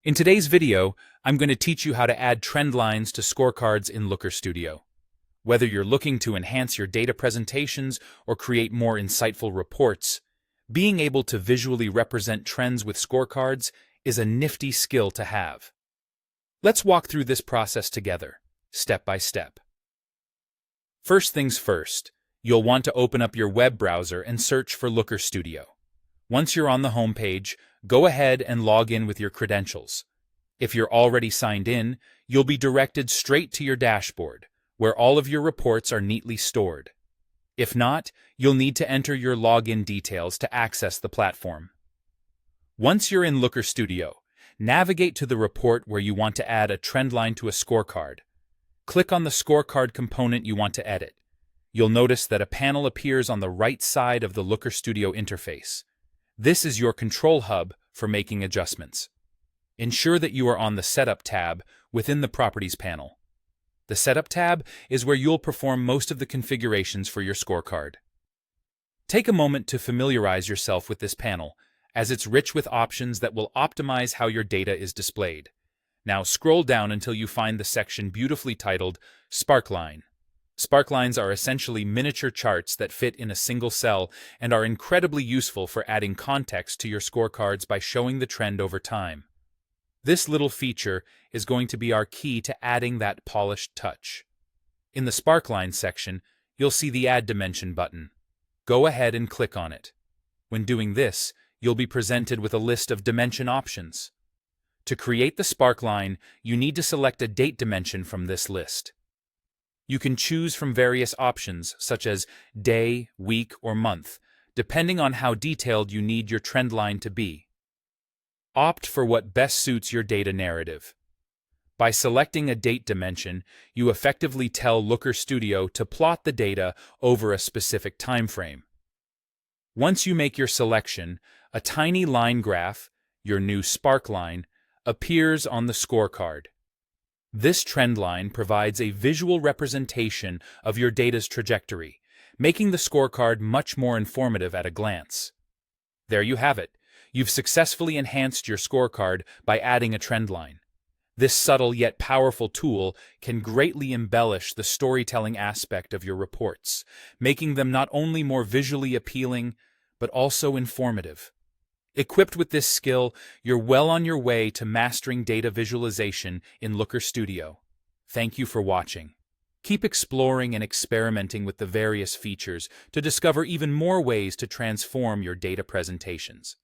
In today's video, I'm going to teach you how to add trend lines to scorecards in Looker Studio. Whether you're looking to enhance your data presentations or create more insightful reports, being able to visually represent trends with scorecards is a nifty skill to have. Let's walk through this process together, step by step. First things first, you'll want to open up your web browser and search for Looker Studio. Once you're on the home page, go ahead and log in with your credentials. If you're already signed in, you'll be directed straight to your dashboard, where all of your reports are neatly stored. If not, you'll need to enter your login details to access the platform. Once you're in Looker Studio, navigate to the report where you want to add a trend line to a scorecard. Click on the scorecard component you want to edit. You'll notice that a panel appears on the right side of the Looker Studio interface. This is your control hub for making adjustments. Ensure that you are on the Setup tab within the Properties panel. The Setup tab is where you'll perform most of the configurations for your scorecard. Take a moment to familiarize yourself with this panel, as it's rich with options that will optimize how your data is displayed. Now scroll down until you find the section beautifully titled Sparkline. Sparklines are essentially miniature charts that fit in a single cell and are incredibly useful for adding context to your scorecards by showing the trend over time. This little feature is going to be our key to adding that polished touch. In the Sparkline section, you'll see the Add Dimension button. Go ahead and click on it. When doing this, you'll be presented with a list of dimension options. To create the Sparkline, you need to select a date dimension from this list. You can choose from various options, such as day, week, or month, depending on how detailed you need your trend line to be. Opt for what best suits your data narrative. By selecting a date dimension, you effectively tell Looker Studio to plot the data over a specific time frame. Once you make your selection, a tiny line graph, your new Sparkline, appears on the scorecard. This trend line provides a visual representation of your data's trajectory, making the scorecard much more informative at a glance. There you have it. You've successfully enhanced your scorecard by adding a trend line. This subtle yet powerful tool can greatly embellish the storytelling aspect of your reports, making them not only more visually appealing, but also informative. Equipped with this skill, you're well on your way to mastering data visualization in Looker Studio. Thank you for watching. Keep exploring and experimenting with the various features to discover even more ways to transform your data presentations.